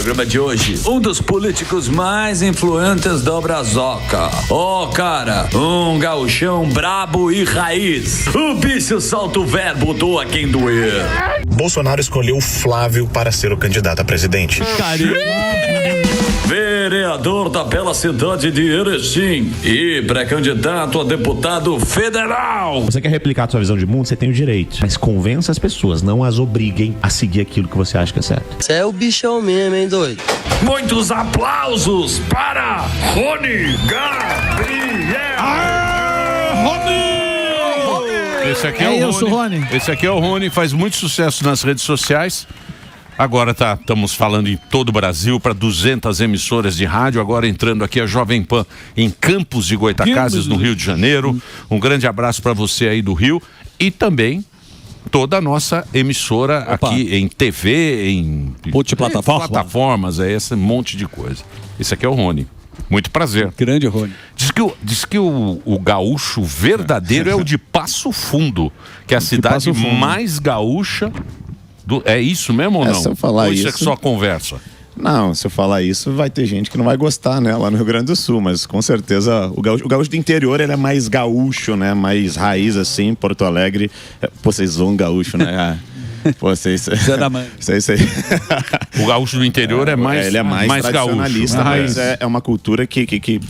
programa de hoje, um dos políticos mais influentes da Brazoca. Cara, um gauchão brabo e raiz. O bicho solta o verbo, doa quem doer. Bolsonaro escolheu Flávio para ser o candidato a presidente. Vereador da bela cidade de Erechim e pré-candidato a deputado federal. Você quer replicar a sua visão de mundo, você tem o direito. Mas convença as pessoas, não as obriguem a seguir aquilo que você acha que é certo. Você é o bichão mesmo, hein, doido? Muitos aplausos para Rony Gabriel. Esse aqui é o Rony. Esse aqui é o Rony, faz muito sucesso nas redes sociais. Agora estamos falando em todo o Brasil para 200 emissoras de rádio, agora entrando aqui a Jovem Pan em Campos de Goytacazes, no Rio de Janeiro. Um grande abraço para você aí do Rio e também toda a nossa emissora aqui em TV, em plataformas, esse monte de coisa. Esse aqui é o Rony. Muito prazer. Grande Rony. Diz que o gaúcho verdadeiro é o de Passo Fundo, que é a cidade mais gaúcha. É isso mesmo ou não? Se eu falar ou isso é só conversa? Não, se eu falar isso, vai ter gente que não vai gostar, né? Lá no Rio Grande do Sul, mas com certeza o gaúcho do interior, ele é mais gaúcho, né? Mais raiz, assim, Porto Alegre. Pô, vocês zoam gaúcho, né? Pô, vocês... Sei. O gaúcho do interior é mais ele é mais tradicionalista, mas é uma cultura que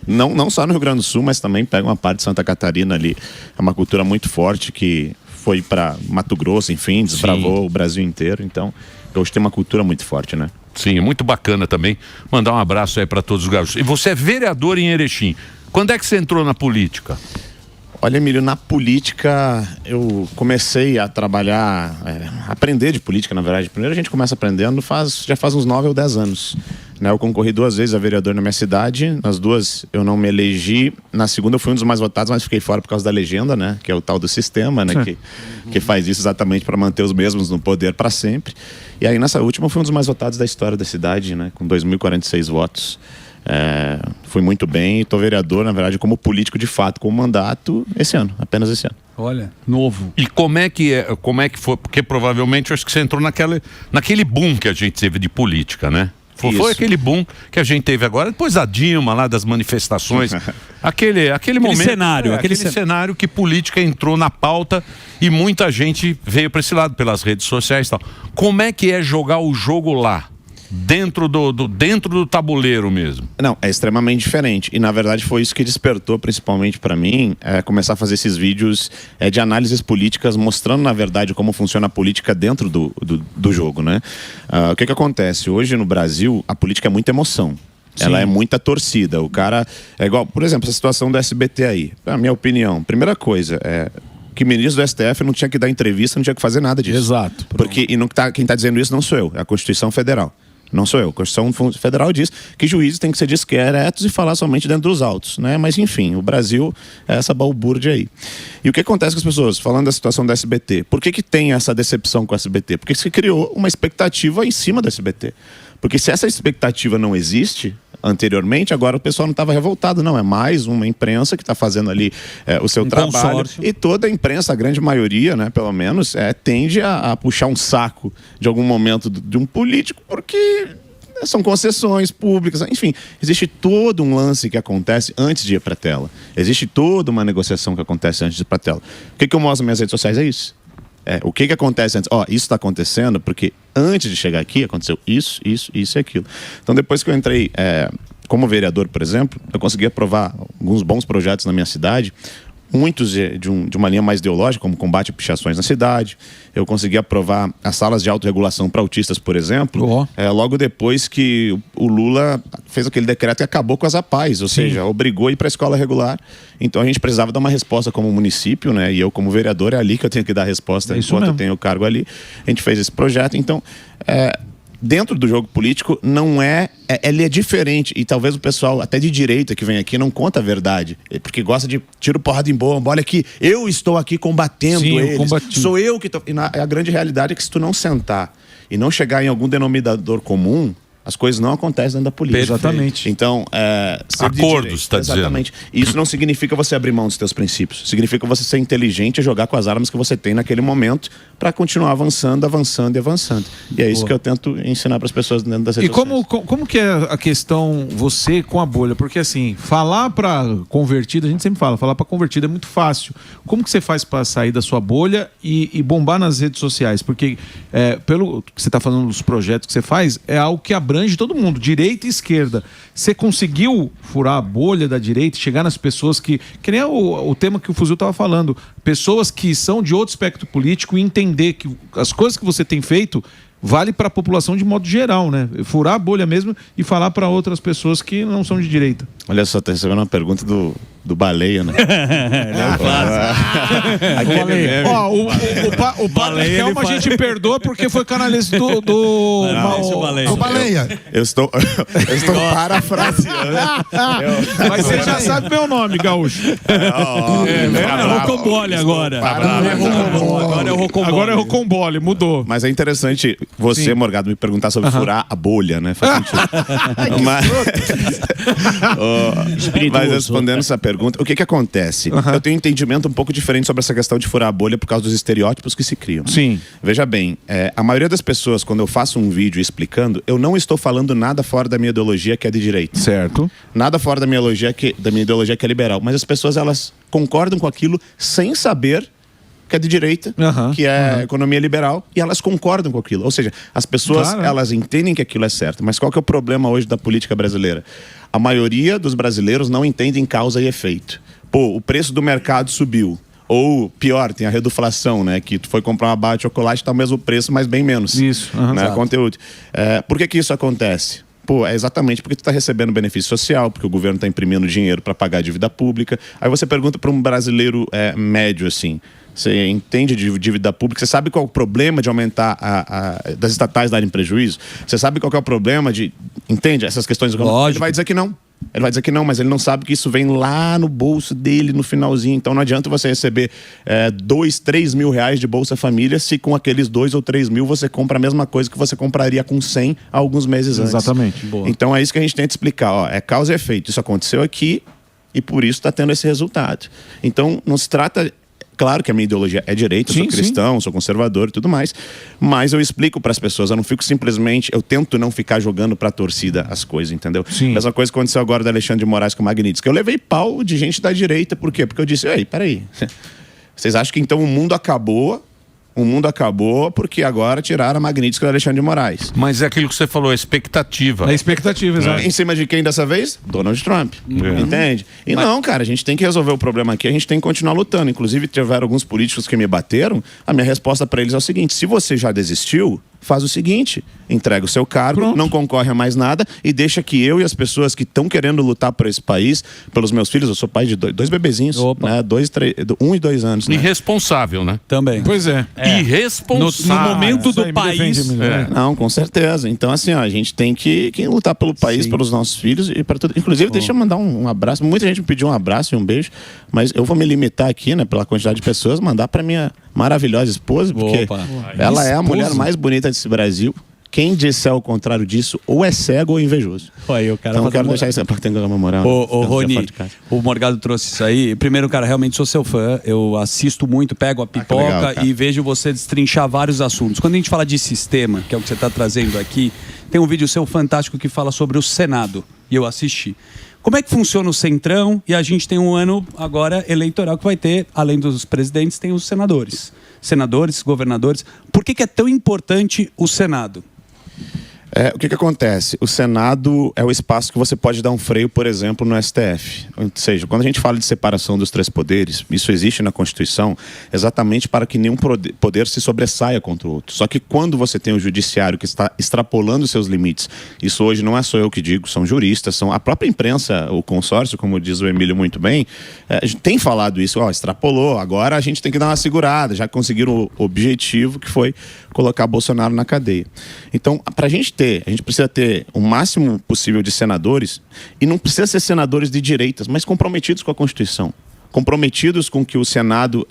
não só no Rio Grande do Sul, mas também pega uma parte de Santa Catarina ali. É uma cultura muito forte que foi para Mato Grosso, enfim, desbravou o Brasil inteiro. Então, hoje tem uma cultura muito forte, né? Sim, é muito bacana também. Mandar um abraço aí para todos os gaúchos. E você é vereador em Erechim. Quando é que você entrou na política? Olha, Emílio, na política eu comecei a trabalhar, aprender de política, na verdade. Primeiro a gente começa aprendendo já faz uns 9 ou 10 anos. Né? Eu concorri 2 vezes a vereador na minha cidade, nas 2 eu não me elegi, na segunda eu fui um dos mais votados, mas fiquei fora por causa da legenda, né? Que é o tal do sistema, né? Que faz isso exatamente para manter os mesmos no poder para sempre. E aí nessa última eu fui um dos mais votados da história da cidade, né? Com 2.046 votos. Fui muito bem e estou vereador, na verdade, como político de fato, com mandato esse ano, apenas esse ano. Olha, novo. E como é que foi? Porque provavelmente eu acho que você entrou naquele boom que a gente teve de política, né? Foi aquele boom que a gente teve agora, depois da Dilma lá, das manifestações, aquele momento, aquele cenário que política entrou na pauta e muita gente veio para esse lado, pelas redes sociais e tal. Como é que é jogar o jogo lá? Dentro do tabuleiro mesmo. Não, é extremamente diferente. E na verdade foi isso que despertou principalmente para mim, começar a fazer esses vídeos de análises políticas, mostrando na verdade como funciona a política dentro do jogo, né? O que acontece? Hoje no Brasil, a política é muita emoção. Sim. Ela é muita torcida. O cara é igual, por exemplo, essa situação do SBT aí. Na minha opinião, primeira coisa que o ministro do STF não tinha que dar entrevista, não tinha que fazer nada disso. Exato. Porque quem está dizendo isso não sou eu, é a Constituição Federal. Não sou eu. A Constituição Federal diz que juízes têm que ser discretos e falar somente dentro dos autos, né? Mas enfim, o Brasil é essa balbúrdia aí. E o que acontece com as pessoas, falando da situação do SBT? Por que tem essa decepção com o SBT? Porque se criou uma expectativa em cima do SBT. Porque se essa expectativa não existe anteriormente, agora o pessoal não estava revoltado, não. É mais uma imprensa que está fazendo ali o seu trabalho. Consórcio. E toda a imprensa, a grande maioria, né, pelo menos, tende a puxar um saco de algum momento de um político, porque são concessões públicas, enfim, existe todo um lance que acontece antes de ir para a tela. Existe toda uma negociação que acontece antes de ir para a tela. O que eu mostro nas minhas redes sociais é isso. O que acontece antes? Isso está acontecendo porque antes de chegar aqui aconteceu isso e aquilo. Então depois que eu entrei como vereador, por exemplo, eu consegui aprovar alguns bons projetos na minha cidade, muitos de uma linha mais ideológica, como combate a pichações na cidade. Eu consegui aprovar as salas de autorregulação para autistas, por exemplo, logo depois que o Lula fez aquele decreto que acabou com as APAES, ou seja, obrigou a ir para a escola regular. Então a gente precisava dar uma resposta como município, né? E eu como vereador é ali que eu tenho que dar a resposta enquanto eu tenho o cargo ali. A gente fez esse projeto, então... dentro do jogo político não ele é diferente, e talvez o pessoal até de direita que vem aqui não conta a verdade, porque gosta de tiro, porrada em bomba, olha aqui, eu estou aqui combatendo eles, sou eu que estou... A grande realidade é que se tu não sentar e não chegar em algum denominador comum, As coisas não acontecem dentro da política. Exatamente. Então, acordos, está dizendo. Exatamente. Isso não significa você abrir mão dos seus princípios. Significa você ser inteligente e jogar com as armas que você tem naquele momento para continuar avançando. E é isso que eu tento ensinar para as pessoas dentro das redes sociais. E como que é a questão você com a bolha? Porque assim, falar para convertido, a gente sempre falar para convertido é muito fácil. Como que você faz para sair da sua bolha e bombar nas redes sociais? Porque pelo que você está falando dos projetos que você faz, é algo que abrange todo mundo, direita e esquerda. Você conseguiu furar a bolha da direita, chegar nas pessoas que nem o tema que o Fuzil estava falando, pessoas que são de outro espectro político e entender que as coisas que você tem feito vale para a população de modo geral, né? Furar a bolha mesmo e falar para outras pessoas que não são de direita. Olha só, tá recebendo uma pergunta do Baleia, né? O Padre Kelma a gente perdoa porque foi canalista do Baleia. Eu estou parafraseando. Mas você já sabe meu nome, Gaúcho. Rocambole agora. Agora é Rocambole, mudou. Mas é interessante você, Morgado, me perguntar sobre furar a bolha, né? Faz sentido. Mas respondendo essa pergunta, o que acontece? Eu tenho um entendimento um pouco diferente sobre essa questão de furar a bolha por causa dos estereótipos que se criam. Sim. Veja bem, a maioria das pessoas, quando eu faço um vídeo explicando, eu não estou falando nada fora da minha ideologia que é de direita. Certo. Nada fora da minha ideologia que é liberal. Mas as pessoas, elas concordam com aquilo sem saber que é de direita, que é economia liberal, e elas concordam com aquilo. Ou seja, as pessoas, elas entendem que aquilo é certo. Mas qual que é o problema hoje da política brasileira? A maioria dos brasileiros não entendem causa e efeito. Pô, o preço do mercado subiu. Ou, pior, tem a reduflação, né? Que tu foi comprar uma barra de chocolate, tá o mesmo preço, mas bem menos. Isso. Né? Conteúdo. Por que isso acontece? Pô, é exatamente porque tu está recebendo benefício social, porque o governo está imprimindo dinheiro para pagar a dívida pública. Aí você pergunta para um brasileiro médio, assim, você entende de dívida pública? Você sabe qual é o problema de aumentar das estatais darem prejuízo? Você sabe qual é o problema de... Entende essas questões? Lógico. Ele vai dizer que não. Ele vai dizer que não, mas ele não sabe que isso vem lá no bolso dele no finalzinho. Então não adianta você receber 2, 3 mil reais de Bolsa Família se com aqueles 2 ou 3 mil você compra a mesma coisa que você compraria com 100 há alguns meses antes. Exatamente. Boa. Então é isso que a gente tenta explicar. Ó, é causa e efeito. Isso aconteceu aqui e por isso está tendo esse resultado. Então não se trata... Claro que a minha ideologia é direita, eu sou cristão, sou conservador e tudo mais, mas eu explico para as pessoas, eu não fico simplesmente, eu tento não ficar jogando para a torcida as coisas, entendeu? Sim. Mesma coisa que aconteceu agora do Alexandre de Moraes com o Magnitsky. Eu levei pau de gente da direita, por quê? Porque eu disse, ei, peraí, vocês acham que então o mundo acabou porque agora tiraram a Magnitsky do Alexandre de Moraes. Mas é aquilo que você falou, a expectativa. A expectativa, exato. Em cima de quem dessa vez? Donald Trump. Entende? E não, cara, a gente tem que resolver o problema aqui, a gente tem que continuar lutando. Inclusive, tiveram alguns políticos que me bateram, a minha resposta para eles é o seguinte, se você já desistiu, faz o seguinte, entrega o seu cargo, não concorre a mais nada e deixa que eu e as pessoas que estão querendo lutar por esse país, pelos meus filhos, eu sou pai de dois bebezinhos, né? 1 e 2 anos. Né? Irresponsável, né? Também. Pois é. Irresponsável. No momento do país. Não, com certeza. Então, assim, ó, a gente tem que lutar pelo país, pelos nossos filhos e para tudo. Inclusive, deixa eu mandar um abraço. Muita gente me pediu um abraço e um beijo, mas eu vou me limitar aqui, né, pela quantidade de pessoas, mandar para minha maravilhosa esposa, porque ela é a mulher mais bonita desse Brasil. Quem disser o contrário disso, ou é cego ou invejoso. Aí, o cara então eu quero deixar isso para ter uma moral. Ô Rony, o Morgado trouxe isso aí. Primeiro, cara, realmente sou seu fã. Eu assisto muito, pego a pipoca legal, e vejo você destrinchar vários assuntos. Quando a gente fala de sistema, que é o que você está trazendo aqui, tem um vídeo seu fantástico que fala sobre o Senado. E eu assisti. Como é que funciona o Centrão? E a gente tem um ano agora eleitoral que vai ter, além dos presidentes, tem os senadores. Senadores, governadores. Por que é tão importante o Senado? O que acontece? O Senado é o espaço que você pode dar um freio, por exemplo, no STF. Ou seja, quando a gente fala de separação dos 3 poderes, isso existe na Constituição exatamente para que nenhum poder se sobressaia contra o outro. Só que quando você tem o judiciário que está extrapolando seus limites, isso hoje não é só eu que digo, são juristas, são a própria imprensa, o consórcio, como diz o Emílio muito bem, a gente tem falado isso, extrapolou, agora a gente tem que dar uma segurada, já conseguiram o objetivo que foi colocar Bolsonaro na cadeia. Então, para a gente precisa ter o máximo possível de senadores, e não precisa ser senadores de direitas, mas comprometidos com a Constituição. comprometidos com que o Senado,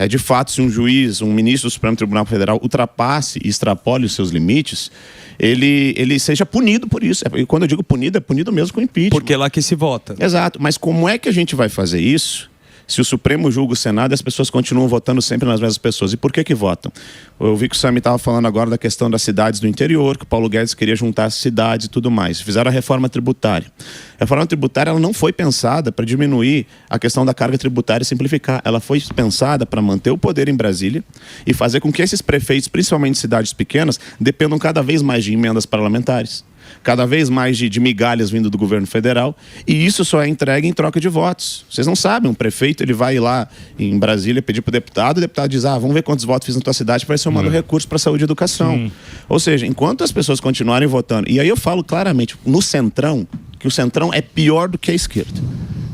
de fato, se um juiz, um ministro do Supremo Tribunal Federal ultrapasse e extrapole os seus limites, ele seja punido por isso. E quando eu digo punido, é punido mesmo com impeachment. Porque é lá que se vota. Exato, mas como é que a gente vai fazer isso se o Supremo julga o Senado e as pessoas continuam votando sempre nas mesmas pessoas? E por que votam? Eu vi que o Sami estava falando agora da questão das cidades do interior, que o Paulo Guedes queria juntar as cidades e tudo mais. Fizeram a reforma tributária. A reforma tributária ela não foi pensada para diminuir a questão da carga tributária e simplificar. Ela foi pensada para manter o poder em Brasília e fazer com que esses prefeitos, principalmente cidades pequenas, dependam cada vez mais de emendas parlamentares, cada vez mais de migalhas vindo do governo federal, e isso só é entregue em troca de votos. Vocês não sabem, um prefeito ele vai lá em Brasília pedir para o deputado diz, vamos ver quantos votos fiz na tua cidade, para isso eu mando recurso para saúde e educação. Sim. Ou seja, enquanto as pessoas continuarem votando, e aí eu falo claramente, no Centrão, que o Centrão é pior do que a esquerda.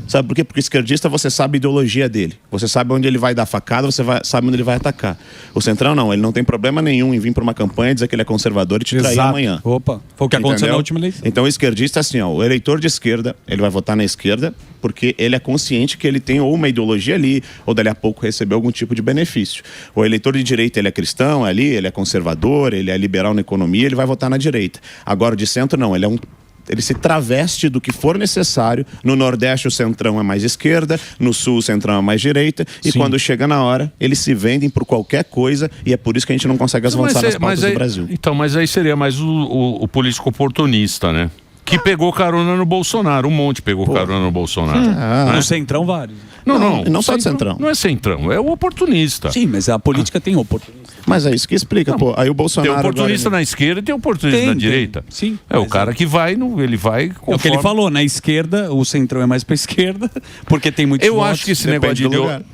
Sabe por quê? Porque o esquerdista, você sabe a ideologia dele. Você sabe onde ele vai dar facada, sabe onde ele vai atacar. O Centrão não, ele não tem problema nenhum em vir para uma campanha, dizer que ele é conservador e te trair amanhã. Opa, foi o que aconteceu na última eleição. Então o esquerdista, assim, o eleitor de esquerda, ele vai votar na esquerda porque ele é consciente que ele tem ou uma ideologia ali, ou dali a pouco receber algum tipo de benefício. O eleitor de direita, ele é cristão ali, ele é conservador, ele é liberal na economia, ele vai votar na direita. Agora o de centro não, ele se traveste do que for necessário. No Nordeste o Centrão é mais esquerda, no Sul o Centrão é mais direita, e quando chega na hora, eles se vendem por qualquer coisa, e é por isso que a gente não consegue avançar nas pautas do Brasil. Então, mas aí seria mais o político oportunista, né? Que pegou carona no Bolsonaro, um monte pegou carona no Bolsonaro. No Centrão, vários. Não só do Centrão. Não é Centrão, é o oportunista. Sim, mas a política tem oportunista. Mas é isso que explica, pô. Aí o Bolsonaro... Tem oportunista na esquerda e tem oportunista na direita. Sim. É o cara que vai, ele vai... É o que ele falou, na esquerda, o Centrão é mais pra esquerda, porque tem muitos votos. Eu acho que esse negócio de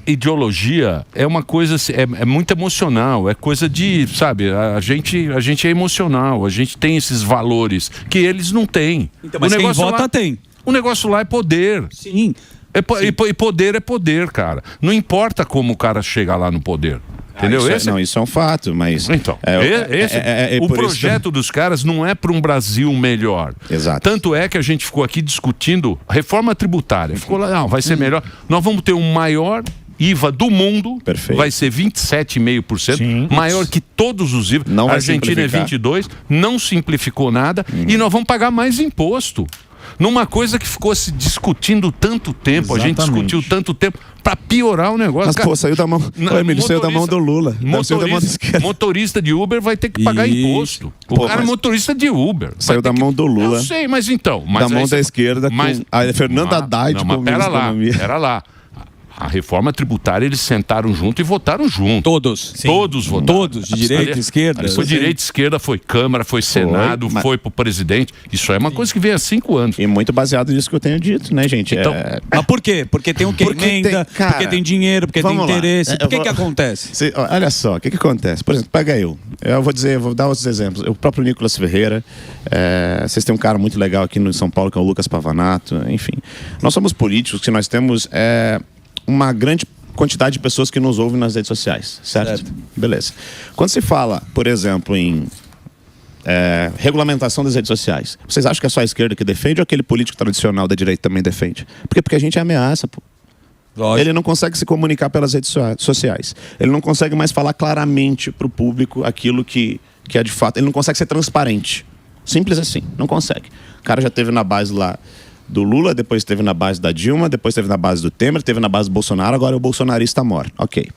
ideologia é uma coisa, é muito emocional, é coisa de, sabe, a gente é emocional, a gente tem esses valores que eles não têm. Então, mas quem vota tem. O negócio lá é poder. Sim. E poder é poder, cara. Não importa como o cara chega lá no poder. Entendeu? Isso é um fato, mas... Então, o projeto dos caras não é para um Brasil melhor. Exato. Tanto é que a gente ficou aqui discutindo reforma tributária. Ficou lá, não, vai ser melhor. Nós vamos ter um maior IVA do mundo. Perfeito. Vai ser 27,5%, maior que todos os IVA. Não a Argentina é 22%, não simplificou nada, e nós vamos pagar mais imposto. Numa coisa que ficou se discutindo tanto tempo, Exatamente. A gente discutiu tanto tempo para piorar o negócio. Mas, cara, saiu da mão... Emílio, saiu da mão do Lula. Saiu da mão da esquerda. Motorista de Uber vai ter que pagar imposto. O cara é motorista de Uber. Saiu da mão do Lula. Eu sei, mas então... Da mão da esquerda com a Fernanda Haddad como ministra da Economia. Pera lá. A reforma tributária, eles sentaram junto e votaram junto. Todos. Sim. Todos votaram. Todos, de direita e esquerda. Foi direita e esquerda, foi Câmara, foi Senado, foi pro presidente. Isso é uma coisa que vem há 5 anos. E muito baseado nisso que eu tenho dito, né, gente? Então, mas por quê? Porque tem o que emenda, porque tem dinheiro, porque tem interesse. Por que acontece? Olha só, o que acontece? Por exemplo, pega eu vou dar outros exemplos. O próprio Nicolas Ferreira, vocês têm um cara muito legal aqui no São Paulo, que é o Lucas Pavanato, enfim. Nós somos políticos que nós temos... uma grande quantidade de pessoas que nos ouvem nas redes sociais, certo? Beleza. Quando se fala, por exemplo, em regulamentação das redes sociais, vocês acham que é só a esquerda que defende ou aquele político tradicional da direita também defende? Porque a gente é ameaça, pô. Lógico. Ele não consegue se comunicar pelas redes sociais. Ele não consegue mais falar claramente para o público aquilo que é de fato. Ele não consegue ser transparente. Simples assim, não consegue. O cara já teve na base lá do Lula, depois teve na base da Dilma, depois teve na base do Temer, teve na base do Bolsonaro, agora é o bolsonarista mor. Ok.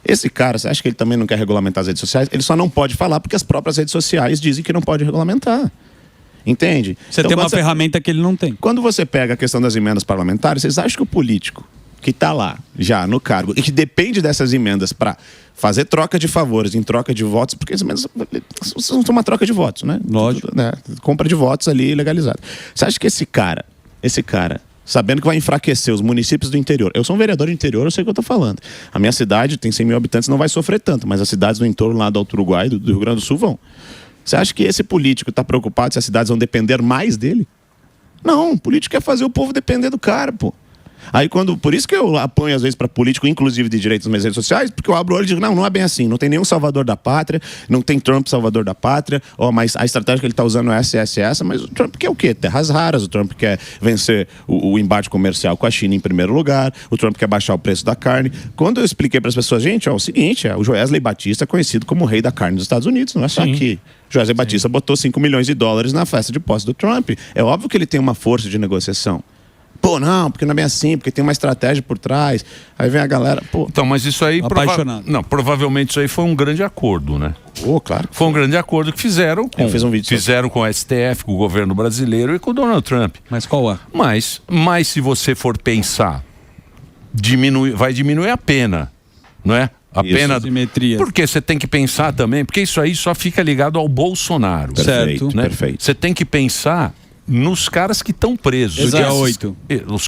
Esse cara, você acha que ele também não quer regulamentar as redes sociais? Ele só não pode falar porque as próprias redes sociais dizem que não pode regulamentar. Entende? Você tem uma ferramenta que ele não tem. Quando você pega a questão das emendas parlamentares, vocês acham que o político que está lá, já no cargo, e que depende dessas emendas para fazer troca de favores em troca de votos, porque as emendas são uma troca de votos, né? Lógico. Né? Compra de votos ali legalizada. Você acha que esse cara, sabendo que vai enfraquecer os municípios do interior, eu sou um vereador do interior, eu sei o que eu estou falando. A minha cidade tem 100 mil habitantes, não vai sofrer tanto, mas as cidades do entorno lá do Alto Uruguai, do Rio Grande do Sul vão. Você acha que esse político está preocupado se as cidades vão depender mais dele? Não, o político quer fazer o povo depender do cara, pô. Aí por isso que eu apanho às vezes para político, inclusive de direita nas minhas redes sociais, porque eu abro o olho e digo, não é bem assim, não tem nenhum salvador da pátria, não tem Trump salvador da pátria, mas a estratégia que ele está usando é essa, mas o Trump quer o quê? Terras raras, o Trump quer vencer o embate comercial com a China em primeiro lugar, o Trump quer baixar o preço da carne. Quando eu expliquei para as pessoas, gente, é o seguinte, o Joesley Batista é conhecido como o rei da carne dos Estados Unidos, não é só aqui. Joesley Batista botou $5 milhões na festa de posse do Trump. É óbvio que ele tem uma força de negociação. Pô, não, porque não é bem assim, porque tem uma estratégia por trás. Aí vem a galera, pô... Então, mas isso aí... provavelmente isso aí foi um grande acordo, né? Claro. Foi um grande acordo que fizeram com... Eu fiz um vídeo fizeram com o STF, com o governo brasileiro e com o Donald Trump. Mas qual é? Mas se você for pensar, vai diminuir a pena, não é? A pena... Simetria. Porque você tem que pensar também, porque isso aí só fica ligado ao Bolsonaro. Perfeito, né? Perfeito. Você tem que pensar nos caras que estão presos. Dia 8.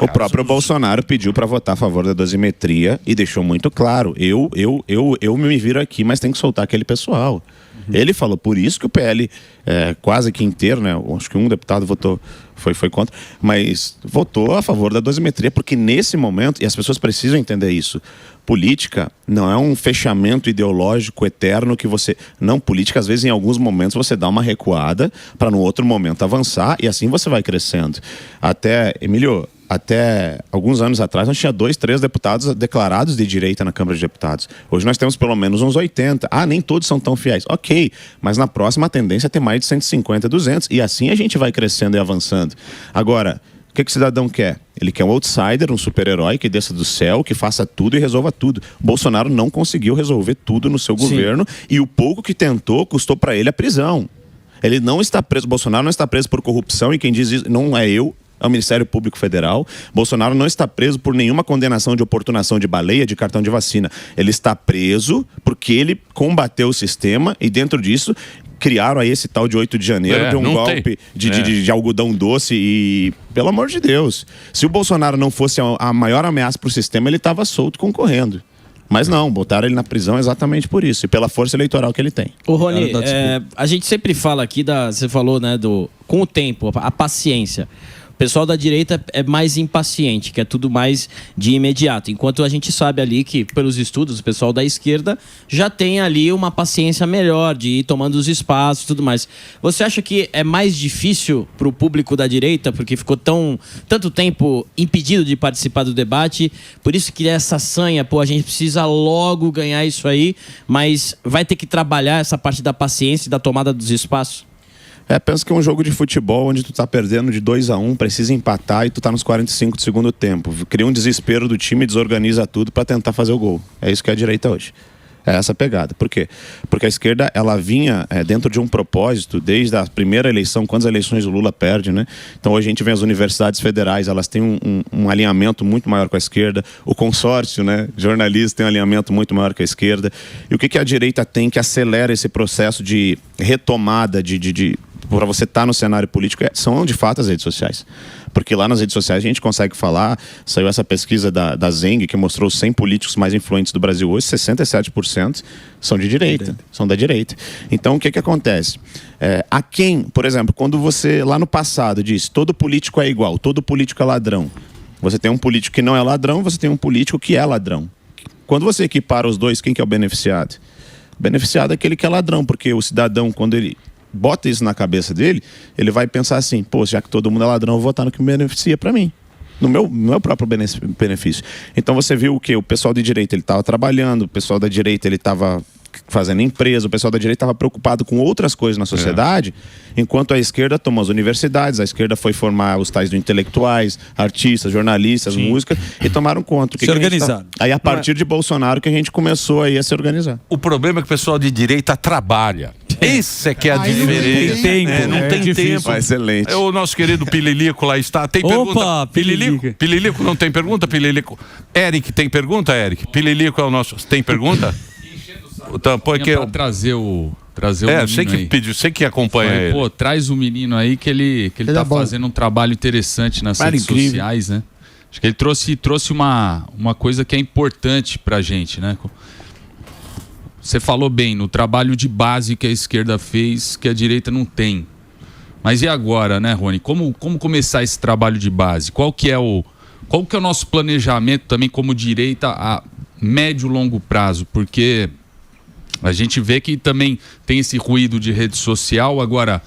O próprio Bolsonaro pediu para votar a favor da dosimetria e deixou muito claro, eu me viro aqui, mas tem que soltar aquele pessoal. Ele falou, por isso que o PL quase que inteiro, né? Acho que um deputado votou, foi contra, mas votou a favor da dosimetria, porque nesse momento, e as pessoas precisam entender isso, política não é um fechamento ideológico eterno que você... Não, política, às vezes, em alguns momentos, você dá uma recuada para no outro momento avançar e assim você vai crescendo. Emílio, até alguns anos atrás, nós tinha 2, 3 deputados declarados de direita na Câmara de Deputados. Hoje nós temos pelo menos uns 80. Nem todos são tão fiéis. Ok, mas na próxima a tendência é ter mais de 150, 200. E assim a gente vai crescendo e avançando. Agora... O que o cidadão quer? Ele quer um outsider, um super-herói que desça do céu, que faça tudo e resolva tudo. Bolsonaro não conseguiu resolver tudo no seu governo e o pouco que tentou custou para ele a prisão. Ele não está preso, Bolsonaro não está preso por corrupção e quem diz isso não é eu, é o Ministério Público Federal. Bolsonaro não está preso por nenhuma condenação de oportunação de baleia, de cartão de vacina. Ele está preso porque ele combateu o sistema e dentro disso... criaram aí esse tal de 8 de janeiro, de um golpe de algodão doce e... Pelo amor de Deus. Se o Bolsonaro não fosse a maior ameaça para o sistema, ele estava solto concorrendo. Mas não, botaram ele na prisão exatamente por isso. E pela força eleitoral que ele tem. Ô, Rony, a gente sempre fala aqui, você falou, né, com o tempo, a paciência. O pessoal da direita é mais impaciente, que é tudo mais de imediato. Enquanto a gente sabe ali que, pelos estudos, o pessoal da esquerda já tem ali uma paciência melhor de ir tomando os espaços e tudo mais. Você acha que é mais difícil para o público da direita, porque ficou tanto tempo impedido de participar do debate, por isso que essa sanha, a gente precisa logo ganhar isso aí, mas vai ter que trabalhar essa parte da paciência e da tomada dos espaços? Pensa que é um jogo de futebol onde tu tá perdendo de 2-1, precisa empatar e tu tá nos 45 do segundo tempo. Cria um desespero do time, desorganiza tudo para tentar fazer o gol. É isso que é a direita hoje. É essa pegada. Por quê? Porque a esquerda, ela vinha dentro de um propósito, desde a primeira eleição, quantas eleições o Lula perde, né? Então hoje a gente vê as universidades federais, elas têm um alinhamento muito maior com a esquerda, o consórcio, né, jornalistas tem um alinhamento muito maior com a esquerda. E o que a direita tem que acelera esse processo de retomada, para você estar no cenário político, são de fato as redes sociais. Porque lá nas redes sociais a gente consegue falar, saiu essa pesquisa da Zeng, que mostrou os 100 políticos mais influentes do Brasil hoje, 67% são de direita, são da direita. Então o que acontece? A quem, por exemplo, quando você lá no passado disse, todo político é igual, todo político é ladrão. Você tem um político que não é ladrão, você tem um político que é ladrão. Quando você equipara os dois, quem que é o beneficiado? O beneficiado é aquele que é ladrão, porque o cidadão, quando ele bota isso na cabeça dele, ele vai pensar assim, já que todo mundo é ladrão, eu vou votar no que me beneficia para mim, no meu próprio benefício. Então você viu o que? O pessoal de direita, ele estava trabalhando, o pessoal da direita, ele estava fazendo empresa, o pessoal da direita estava preocupado com outras coisas na sociedade, enquanto a esquerda tomou as universidades, a esquerda foi formar os tais do intelectuais, artistas, jornalistas, música, e tomaram conta. Se organizaram. Aí a partir de Bolsonaro que a gente começou aí a se organizar. O problema é que o pessoal de direita trabalha. Esse é que é a diferença. Não tem tempo. Excelente. O nosso querido Pililico lá está. Tem pergunta? Pililico? Pililico não tem pergunta? Pililico. Eric, tem pergunta, Eric? Pililico é o nosso. Tem pergunta? Então, porque pra trazer o menino sei que aí. Pediu, sei que acompanha ele. Pô, traz o menino aí que ele tá fazendo um trabalho interessante nas redes sociais, né? Acho que ele trouxe uma coisa que é importante pra gente, né? Você falou bem, no trabalho de base que a esquerda fez, que a direita não tem. Mas e agora, né, Rony? Como começar esse trabalho de base? Qual que é o Qual que é o nosso planejamento também como direita a médio e longo prazo? Porque a gente vê que também tem esse ruído de rede social. Agora,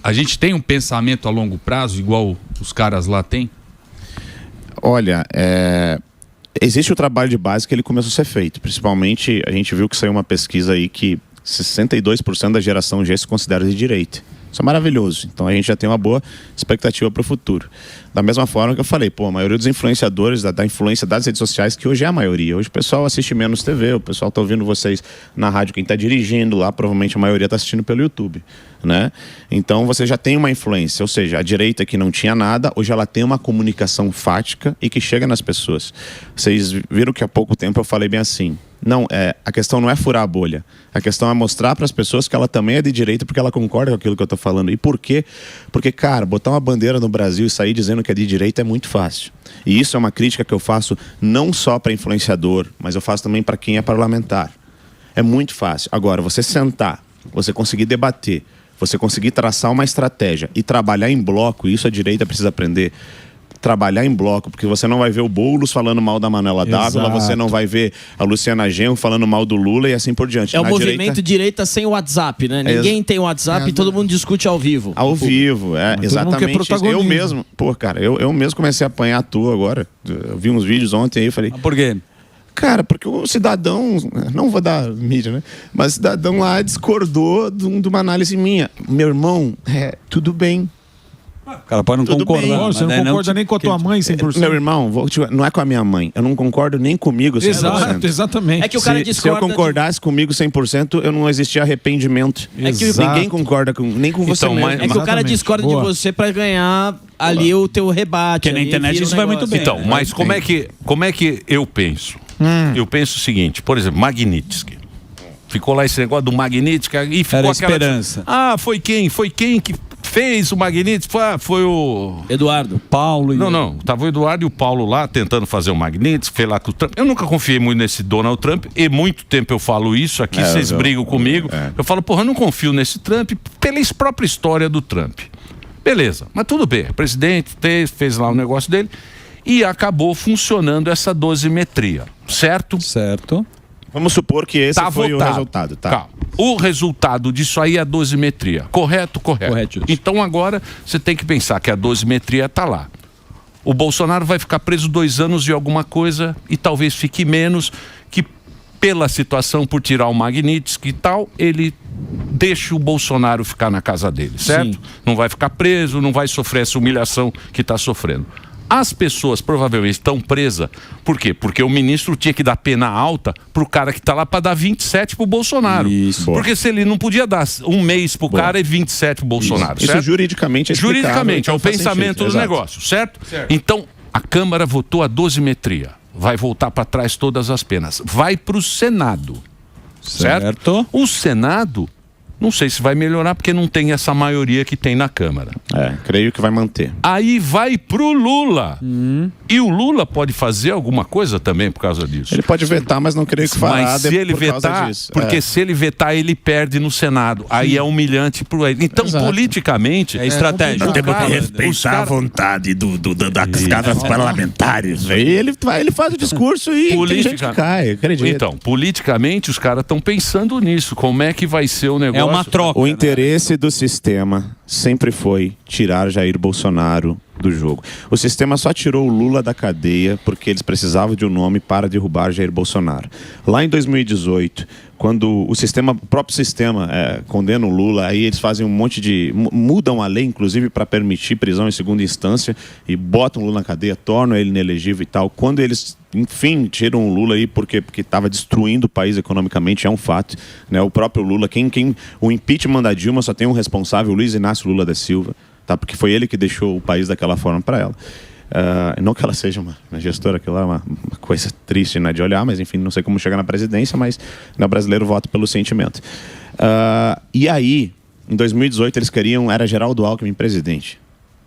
a gente tem um pensamento a longo prazo, igual os caras lá têm? Olha, existe o trabalho de base que ele começou a ser feito. Principalmente, a gente viu que saiu uma pesquisa aí que 62% da geração G se considera de direita. Isso é maravilhoso. Então a gente já tem uma boa expectativa para o futuro. Da mesma forma que eu falei, a maioria dos influenciadores, da influência das redes sociais, que hoje é a maioria. Hoje o pessoal assiste menos TV, o pessoal está ouvindo vocês na rádio, quem está dirigindo lá, provavelmente a maioria está assistindo pelo YouTube, né? Então você já tem uma influência, ou seja, a direita que não tinha nada, hoje ela tem uma comunicação fática e que chega nas pessoas. Vocês viram que há pouco tempo eu falei bem assim, a questão não é furar a bolha, a questão é mostrar para as pessoas que ela também é de direita porque ela concorda com aquilo que eu estou falando. E por quê? Porque, cara, botar uma bandeira no Brasil e sair dizendo que é de direita é muito fácil. E isso é uma crítica que eu faço não só para influenciador, mas eu faço também para quem é parlamentar. É muito fácil. Agora, você sentar, você conseguir debater, você conseguir traçar uma estratégia e trabalhar em bloco, isso a direita precisa aprender. Trabalhar em bloco, porque você não vai ver o Boulos falando mal da Manuela Dávila, você não vai ver a Luciana Genro falando mal do Lula e assim por diante. É o movimento direita sem WhatsApp, né? Ninguém tem WhatsApp e todo mundo discute ao vivo. Ao vivo, exatamente. Eu mesmo, eu mesmo comecei a apanhar a tua agora. Eu vi uns vídeos ontem aí e falei... Por quê? Cara, porque o cidadão, não vou dar mídia, né? Mas o cidadão lá discordou de uma análise minha. Meu irmão, tudo bem. O cara pode não concordar. Você não concorda nem com a tua mãe 100%. Meu irmão, não é com a minha mãe. Eu não concordo nem comigo 100%. Exatamente. É que o cara discorda. Se eu concordasse comigo 100%, eu não existia arrependimento. É que ninguém concorda nem com você mesmo. É que o cara discorda de você pra ganhar ali o teu rebate. Porque na internet isso vai muito bem. Então, mas como é que eu penso? Eu penso o seguinte, por exemplo, Magnitsky. Ficou lá esse negócio do Magnitsky e ficou Era aquela... esperança. Foi quem que fez o Magnitsky? Foi o... Eduardo. Paulo. Não. Tava o Eduardo e o Paulo lá tentando fazer o Magnitsky, fez lá com o Trump. Eu nunca confiei muito nesse Donald Trump e muito tempo eu falo isso aqui, vocês brigam comigo. Eu falo, eu não confio nesse Trump pela própria história do Trump. Beleza, mas tudo bem. O presidente fez lá o negócio dele e acabou funcionando essa dosimetria, certo? Certo. Vamos supor que esse foi votado. O resultado, tá? Calma. O resultado disso aí é a dosimetria. Correto? Correto. Então agora você tem que pensar que a dosimetria está lá. O Bolsonaro vai ficar preso 2 anos de alguma coisa e talvez fique menos, que pela situação, por tirar o Magnitsky e tal, ele deixa o Bolsonaro ficar na casa dele, certo? Sim. Não vai ficar preso, não vai sofrer essa humilhação que está sofrendo. As pessoas provavelmente estão presas. Por quê? Porque o ministro tinha que dar pena alta pro cara que tá lá para dar 27 pro Bolsonaro. Isso. Porque se ele não podia dar 1 mês pro cara e 27 pro Bolsonaro. Isso juridicamente é explicável. Juridicamente, é o pensamento do negócio, certo? Então, a Câmara votou a dosimetria. Vai voltar para trás todas as penas. Vai pro Senado. Certo? O Senado... Não sei se vai melhorar porque não tem essa maioria que tem na Câmara. Creio que vai manter. Aí vai pro Lula. E o Lula pode fazer alguma coisa também por causa disso. Ele pode vetar, mas não creio que fará. Mas se ele vetar, porque se ele vetar, ele perde no Senado. Aí é humilhante pro ele. Então, politicamente... É estratégia. Temos que respeitar a vontade das casas parlamentares. Ele faz o discurso e tem gente que cai, acredito. Então, politicamente, os caras estão pensando nisso. Como é que vai ser o negócio? É uma troca. O interesse do sistema sempre foi tirar Jair Bolsonaro do jogo. O sistema só tirou o Lula da cadeia porque eles precisavam de um nome para derrubar Jair Bolsonaro. Lá em 2018, quando o próprio sistema condena o Lula, aí eles fazem um monte de... mudam a lei, inclusive, para permitir prisão em segunda instância e botam o Lula na cadeia, tornam ele inelegível e tal. Quando eles, enfim, tiram o Lula aí porque estava destruindo o país economicamente, é um fato, né? O próprio Lula, o impeachment da Dilma só tem um responsável, Luiz Inácio Lula da Silva, tá? Porque foi ele que deixou o país daquela forma para ela. Não que ela seja uma gestora, aquilo lá é uma coisa triste, né, de olhar, mas enfim, não sei como chegar na presidência, mas o brasileiro vota pelo sentimento. E aí, em 2018, eles queriam, era Geraldo Alckmin presidente.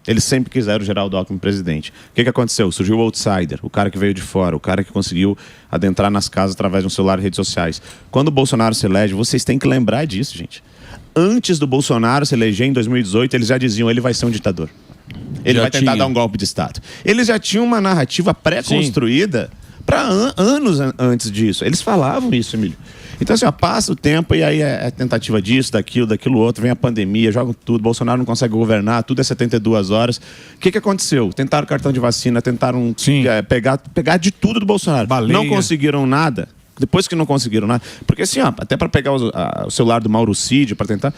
Eles sempre quiseram o Geraldo Alckmin presidente. O que aconteceu? Surgiu o outsider, o cara que veio de fora, o cara que conseguiu adentrar nas casas através de um celular e redes sociais. Quando o Bolsonaro se elege, vocês têm que lembrar disso, gente. Antes do Bolsonaro se eleger em 2018, eles já diziam, ele vai ser um ditador. Ele vai tentar dar um golpe de Estado. Eles já tinham uma narrativa pré-construída para anos antes disso. Eles falavam isso, Emílio. Então, assim, passa o tempo e aí é tentativa disso, daquilo outro, vem a pandemia, jogam tudo, Bolsonaro não consegue governar, tudo é 72 horas. O que aconteceu? Tentaram cartão de vacina, tentaram pegar de tudo do Bolsonaro. Baleia. Não conseguiram nada. Depois que não conseguiram nada, porque assim, até para pegar o celular do Mauro Cid, para tentar,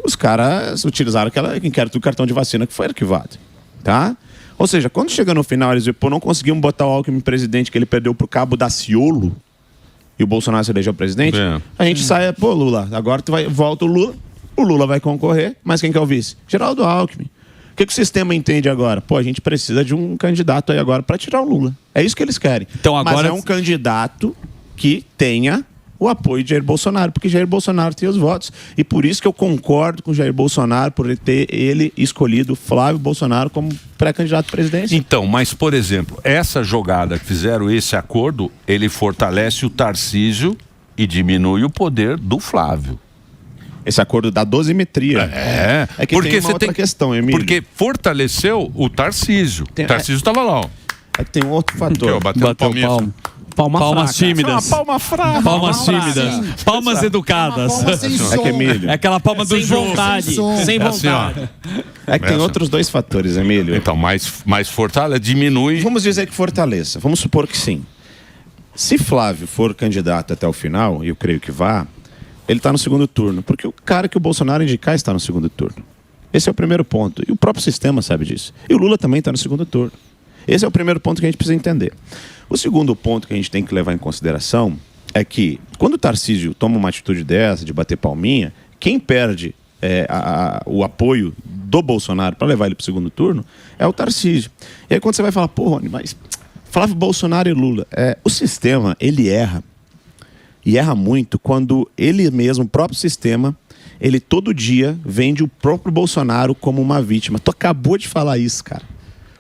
os caras utilizaram aquela inquérito do cartão de vacina que foi arquivado, tá? Ou seja, quando chega no final, eles não conseguiam botar o Alckmin presidente, que ele perdeu pro Cabo Daciolo, e o Bolsonaro se elegeu presidente, a gente sai, Lula, agora volta o Lula vai concorrer, mas quem que é o vice? Geraldo Alckmin. O que o sistema entende agora? A gente precisa de um candidato aí agora para tirar o Lula. É isso que eles querem. Então, agora... Mas é um candidato que tenha o apoio de Jair Bolsonaro, porque Jair Bolsonaro tem os votos. E por isso que eu concordo com Jair Bolsonaro por ter ele escolhido Flávio Bolsonaro como pré-candidato à presidência. Então, mas, por exemplo, essa jogada que fizeram, esse acordo, ele fortalece o Tarcísio e diminui o poder do Flávio. Esse acordo dá dosimetria. É que porque tem uma outra questão, Emílio. Porque fortaleceu o Tarcísio. O Tarcísio estava lá, ó. É que tem um outro fator. Bateu palma. Palmas tímidas. Palma fraca. Palmas tímidas. Palmas educadas. É que, Emílio, é aquela palma do jogo. Sem vontade. É que tem outros dois fatores, Emílio. Então, mais fortalece, diminui. Vamos dizer que fortaleça. Vamos supor que sim. Se Flávio for candidato até o final, e eu creio que vá, ele está no segundo turno. Porque o cara que o Bolsonaro indicar está no segundo turno. Esse é o primeiro ponto. E o próprio sistema sabe disso. E o Lula também está no segundo turno. Esse é o primeiro ponto que a gente precisa entender. O segundo ponto que a gente tem que levar em consideração é que, quando o Tarcísio toma uma atitude dessa, de bater palminha, quem perde o apoio do Bolsonaro para levar ele para o segundo turno é o Tarcísio. E aí quando você vai falar, Rony, mas Flávio Bolsonaro e Lula, o sistema, ele erra. E erra muito quando ele mesmo, o próprio sistema, ele todo dia vende o próprio Bolsonaro como uma vítima. Tu acabou de falar isso, cara.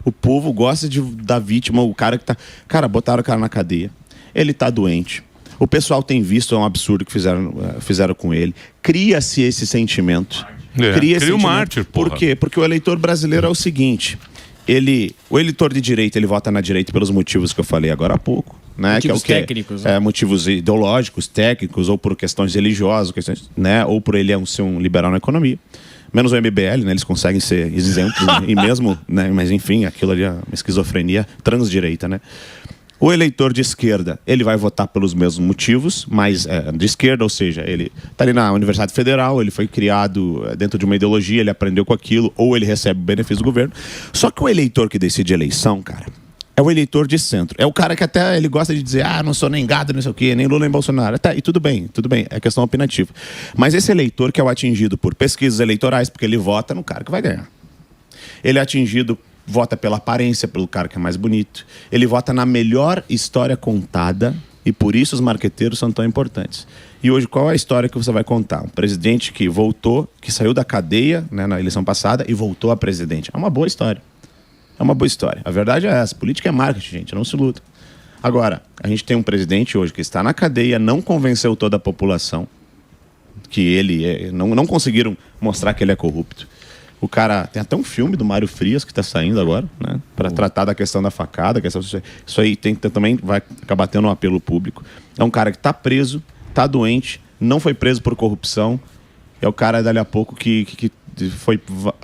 O povo gosta da vítima, o cara que tá... Cara, botaram o cara na cadeia. Ele tá doente. O pessoal tem visto, é um absurdo que fizeram com ele. Cria-se esse sentimento. Cria um mártir, porra. Por quê? Porque o eleitor brasileiro é o seguinte. O eleitor de direita, ele vota na direita pelos motivos que eu falei agora há pouco. Né? Motivos técnicos. Né? Motivos ideológicos, técnicos, ou por questões religiosas, né? Ou por ele ser um liberal na economia. Menos o MBL, né? Eles conseguem ser isentos, né? E mesmo, né? Mas enfim, aquilo ali é uma esquizofrenia transdireita, né? O eleitor de esquerda, ele vai votar pelos mesmos motivos, mas de esquerda, ou seja, ele está ali na Universidade Federal, ele foi criado dentro de uma ideologia, ele aprendeu com aquilo, ou ele recebe benefício do governo. Só que o eleitor que decide a eleição, cara, é o eleitor de centro. É o cara que até ele gosta de dizer, não sou nem gado, não sei o quê, nem Lula, nem Bolsonaro. Tá, e tudo bem, é questão opinativa. Mas esse eleitor que é o atingido por pesquisas eleitorais, porque ele vota no cara que vai ganhar. Ele é atingido, vota pela aparência, pelo cara que é mais bonito. Ele vota na melhor história contada, e por isso os marqueteiros são tão importantes. E hoje, qual é a história que você vai contar? Um presidente que voltou, que saiu da cadeia, né, na eleição passada e voltou a presidente. É uma boa história. É uma boa história. A verdade é essa. Política é marketing, gente. Não se luta. Agora, a gente tem um presidente hoje que está na cadeia, não convenceu toda a população que ele não conseguiram mostrar que ele é corrupto. O cara... Tem até um filme do Mário Frias que está saindo agora, né? Para tratar da questão da facada. Isso aí também vai acabar tendo um apelo público. É um cara que está preso, está doente, não foi preso por corrupção. É o cara, dali a pouco,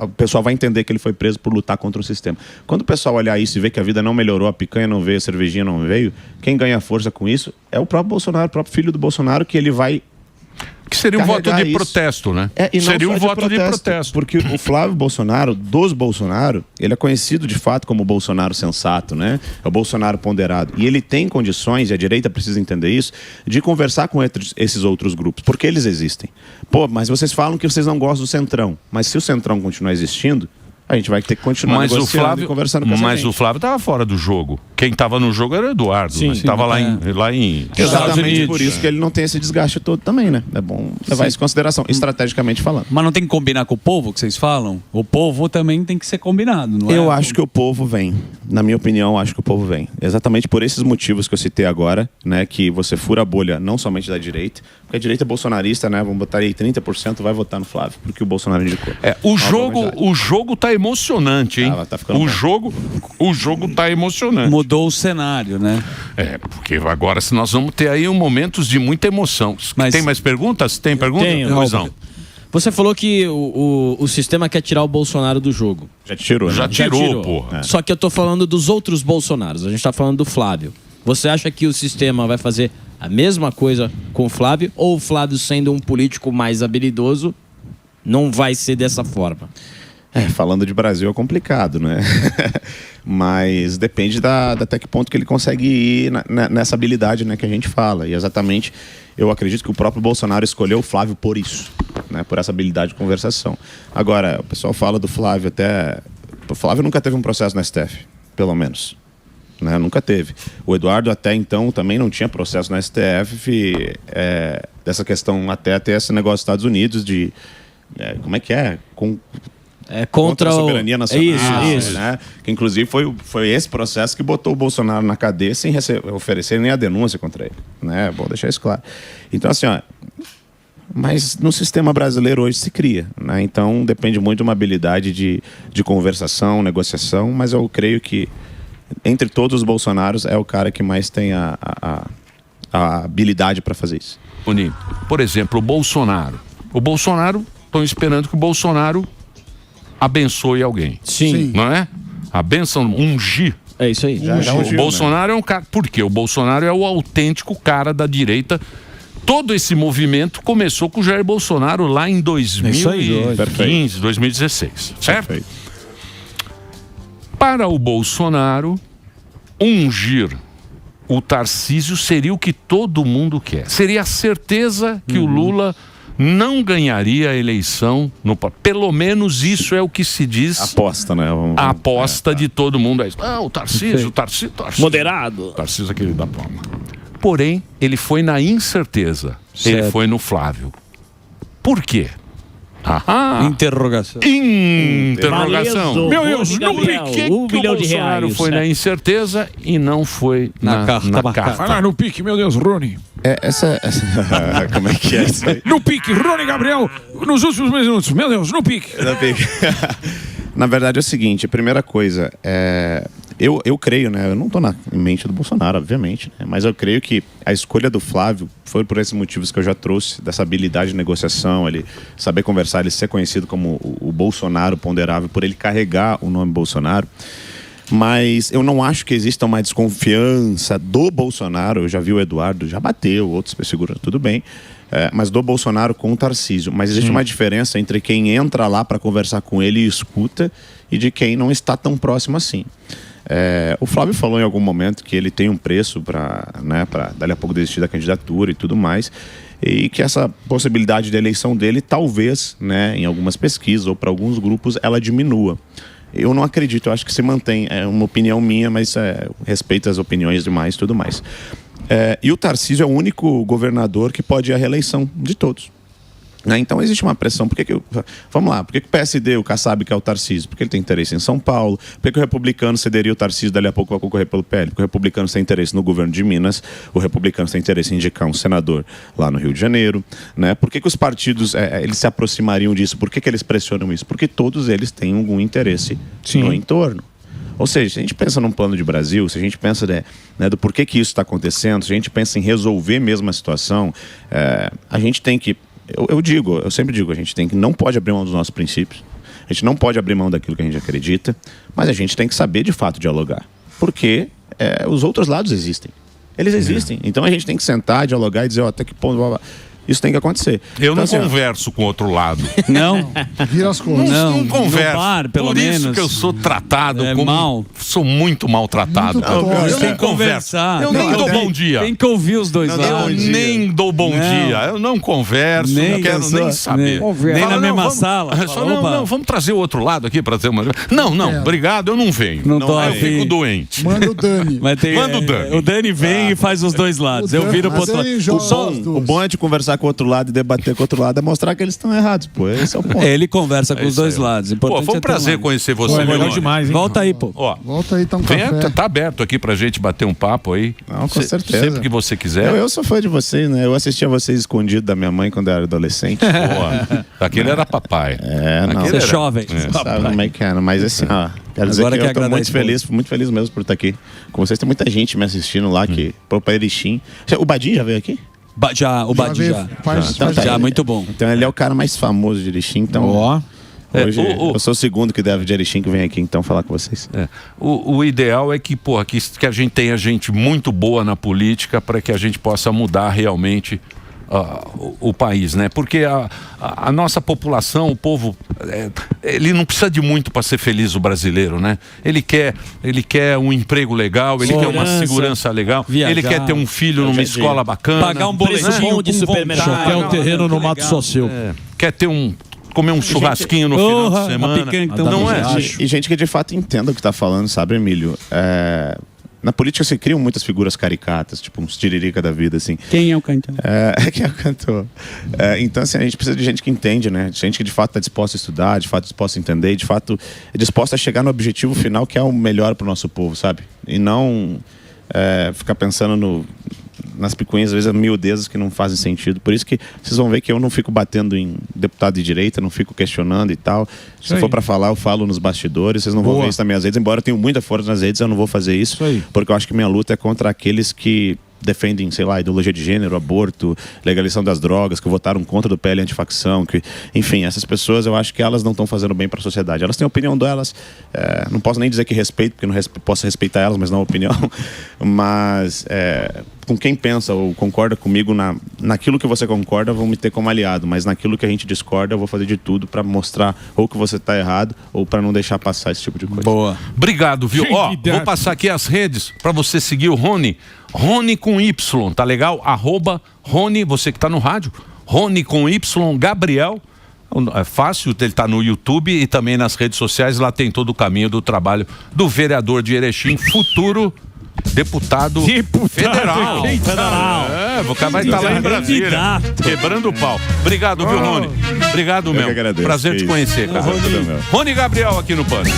o pessoal vai entender que ele foi preso por lutar contra o sistema. Quando o pessoal olhar isso e ver que a vida não melhorou, a picanha não veio, a cervejinha não veio, quem ganha força com isso é o próprio Bolsonaro, o próprio filho do Bolsonaro, que ele vai... Que seria um voto de protesto, né? Seria um voto de protesto. Porque o Flávio Bolsonaro, ele é conhecido de fato como o Bolsonaro sensato, né? É o Bolsonaro ponderado. E ele tem condições, e a direita precisa entender isso, de conversar com esses outros grupos, porque eles existem. Mas vocês falam que vocês não gostam do Centrão. Mas se o Centrão continuar existindo, a gente vai ter que continuar negociando e conversando com essa gente. Mas o Flávio estava fora do jogo. quem estava no jogo era o Eduardo, Sim, né? Estava lá em Exatamente por isso que ele não tem esse desgaste todo também, né? É bom levar isso em consideração, estrategicamente falando. Mas não tem que combinar com o povo, que vocês falam? O povo também tem que ser combinado, não é? Eu acho que o povo vem. Na minha opinião, acho que o povo vem. Exatamente por esses motivos que eu citei agora, né? Que você fura a bolha não somente da direita, porque a direita é bolsonarista, né? Vamos botar aí 30% vai votar no Flávio, porque o Bolsonaro indicou. O jogo tá emocionante, hein? Tá ficando O jogo tá emocionante. Mudou o cenário, né? Porque agora se nós vamos ter aí momentos de muita emoção. Tem mais perguntas? Tem pergunta? Tenho. Pois não. Você falou que o sistema quer tirar o Bolsonaro do jogo. Já tirou, né? Já tirou, porra. Só que eu tô falando dos outros Bolsonaros. A gente tá falando do Flávio. Você acha que o sistema vai fazer a mesma coisa com o Flávio? Ou o Flávio, sendo um político mais habilidoso, não vai ser dessa forma? Falando de Brasil é complicado, né? Mas depende até que ponto que ele consegue ir nessa habilidade, né, que a gente fala. E exatamente, eu acredito que o próprio Bolsonaro escolheu o Flávio por isso, né, por essa habilidade de conversação. Agora, o pessoal fala do Flávio até... O Flávio nunca teve um processo no STF, pelo menos. Né? Nunca teve. O Eduardo até então também não tinha processo no STF dessa questão até ter esse negócio dos Estados Unidos de... como é que é? Contra a soberania nacional, isso. Né? Que inclusive foi esse processo que botou o Bolsonaro na cadeia sem oferecer nem a denúncia contra ele, né? Bom deixar isso claro. Então assim, mas no sistema brasileiro hoje se cria, né? Então depende muito de uma habilidade de conversação, negociação, mas eu creio que entre todos os Bolsonaros é o cara que mais tem a habilidade para fazer isso. Por exemplo, o Bolsonaro, estão esperando que o Bolsonaro abençoe alguém. Sim. Não é? A bênção, ungir. É isso aí. O Bolsonaro é um cara... Por quê? O Bolsonaro é o autêntico cara da direita. Todo esse movimento começou com o Jair Bolsonaro lá em 2015, 2016. Certo? Perfeito. Para o Bolsonaro, ungir o Tarcísio seria o que todo mundo quer. Seria a certeza que o Lula não ganharia a eleição. Pelo menos isso é o que se diz. Aposta, né? A aposta de todo mundo. O Tarcísio. Moderado. Tarcísio aquele da palma. Porém, ele foi na incerteza. Certo. Ele foi no Flávio. Por quê? Interrogação. Interrogação. Meu Deus, no pique $1 bilhão o Bolsonaro foi na incerteza e não foi na carta. Vai lá no pique, meu Deus, Rony. Como é que é isso aí? No pique, Rony Gabriel, nos últimos minutos. Meu Deus, no pique. Na verdade é o seguinte, a primeira coisa, eu creio, né? Eu não estou na mente do Bolsonaro, obviamente, né, mas eu creio que a escolha do Flávio foi por esses motivos que eu já trouxe, dessa habilidade de negociação, ele saber conversar, ele ser conhecido como o Bolsonaro ponderável, por ele carregar o nome Bolsonaro. Mas eu não acho que exista uma desconfiança do Bolsonaro. Eu já vi o Eduardo, já bateu, outros seguram, tudo bem. Mas do Bolsonaro com o Tarcísio. Mas existe uma diferença entre quem entra lá para conversar com ele e escuta e de quem não está tão próximo assim. O Flávio falou em algum momento que ele tem um preço para dali a pouco desistir da candidatura e tudo mais. E que essa possibilidade de eleição dele, talvez, né, em algumas pesquisas ou para alguns grupos, ela diminua. Eu não acredito, eu acho que se mantém. É uma opinião minha, mas respeito as opiniões demais e tudo mais. E o Tarcísio é o único governador que pode ir à reeleição de todos. Né? Então existe uma pressão. Vamos lá, por que o PSD, o Kassab quer o Tarcísio? Porque ele tem interesse em São Paulo. Por que o republicano cederia o Tarcísio, dali a pouco vai concorrer pelo PL? Porque o republicano tem interesse no governo de Minas, o republicano tem interesse em indicar um senador lá no Rio de Janeiro. Né? Por que os partidos eles se aproximariam disso? Por que eles pressionam isso? Porque todos eles têm algum interesse no entorno. Ou seja, se a gente pensa num plano de Brasil, se a gente pensa do porquê que isso está acontecendo, se a gente pensa em resolver mesmo a situação, a gente tem que... Eu sempre digo, a gente não pode abrir mão dos nossos princípios, a gente não pode abrir mão daquilo que a gente acredita, mas a gente tem que saber de fato dialogar, porque os outros lados existem. Eles existem. Então a gente tem que sentar, dialogar e dizer, até que ponto... isso tem que acontecer. Eu não assim, converso com o outro lado. Não? Vira as costas. Não converso. No bar, pelo Por menos. isso que eu sou tratado como... mal. Sou muito maltratado. Tem Eu que conversar. Eu nem dou bom dia. Tem que ouvir os dois lados. Eu nem dou bom dia. Eu não converso, não quero nem saber. Nem na mesma sala. Não, vamos trazer o outro lado aqui para ter uma... Não, obrigado, eu não venho. Não tô eu afim. fico doente. Manda o Dani. Manda o Dani. O Dani vem e faz os dois lados. Eu viro pro outro lado. O bom é de conversar com o outro lado e debater com o outro lado é mostrar que eles estão errados, pô. Esse é o ponto. Ele conversa com os dois lados. Pô, foi um prazer conhecer você, meu legal demais, hein? Volta aí, pô. Ó, Volta aí, tá um vem, café. tá aberto aqui pra gente bater um papo aí. Não, com certeza. Sempre que você quiser. Eu sou fã de vocês, né? Eu assistia vocês escondido da minha mãe quando eu era adolescente. Pô, aquele era papai. Não. Você é jovem. Sabe como é que era? Mas assim, quero dizer Agora que que eu tô muito feliz mesmo por estar aqui com vocês. Tem muita gente me assistindo lá, que para Erechim. O Badinho já veio aqui? O Badi já. Já, muito bom. Então ele é o cara mais famoso de Erechim, então... Hoje, eu sou o segundo que deve de Erechim que vem aqui, então, falar com vocês. O ideal é que, pô, que a gente tenha gente muito boa na política para que a gente possa mudar realmente o país, né? Porque a nossa população, o povo, ele não precisa de muito para ser feliz, o brasileiro, né? Ele quer um emprego legal, ele quer uma segurança legal, ele quer ter um filho numa escola bacana, pagar um boletim de supermercado, quer um terreno no Mato Social, quer ter comer um churrasquinho no final de semana. Não é? E gente que de fato entenda o que está falando, sabe, Emílio? Na política se criam muitas figuras caricatas, tipo uns tiririca da vida, assim. Quem é o cantor? Quem é o cantor? Então, assim, a gente precisa de gente que entende, né? De gente que de fato está disposta a estudar, de fato disposta a entender, de fato é disposta a chegar no objetivo final que é o melhor para o nosso povo, sabe? E não ficar pensando nas picuinhas, às vezes, miudezas que não fazem sentido. Por isso que vocês vão ver que eu não fico batendo em deputado de direita, não fico questionando e tal. Se for para falar, eu falo nos bastidores. Vocês não vão ver isso nas minhas redes. Embora eu tenha muita força nas redes, eu não vou fazer isso. Porque eu acho que minha luta é contra aqueles que defendem, sei lá, ideologia de gênero, aborto, legalização das drogas, que votaram contra do PL antifacção, que, enfim, essas pessoas, eu acho que elas não estão fazendo bem para a sociedade. Elas têm a opinião delas, não posso nem dizer que respeito, porque não posso respeitar elas, mas não a opinião, mas com quem pensa ou concorda comigo naquilo que você concorda, vão me ter como aliado, mas naquilo que a gente discorda, eu vou fazer de tudo para mostrar ou que você está errado ou para não deixar passar esse tipo de coisa. Boa. Obrigado, viu? Vou passar aqui as redes para você seguir o Rony. Rony com Y, tá legal? @Rony, você que tá no rádio, Rony com Y, Gabriel. É fácil, ele tá no YouTube e também nas redes sociais, lá tem todo o caminho do trabalho do vereador de Erechim, futuro deputado federal. O cara vai estar lá em Brasília, quebrando o pau. Obrigado, viu, Rony? Obrigado mesmo. Prazer te conhecer, cara. Rony Gabriel aqui no Pânico.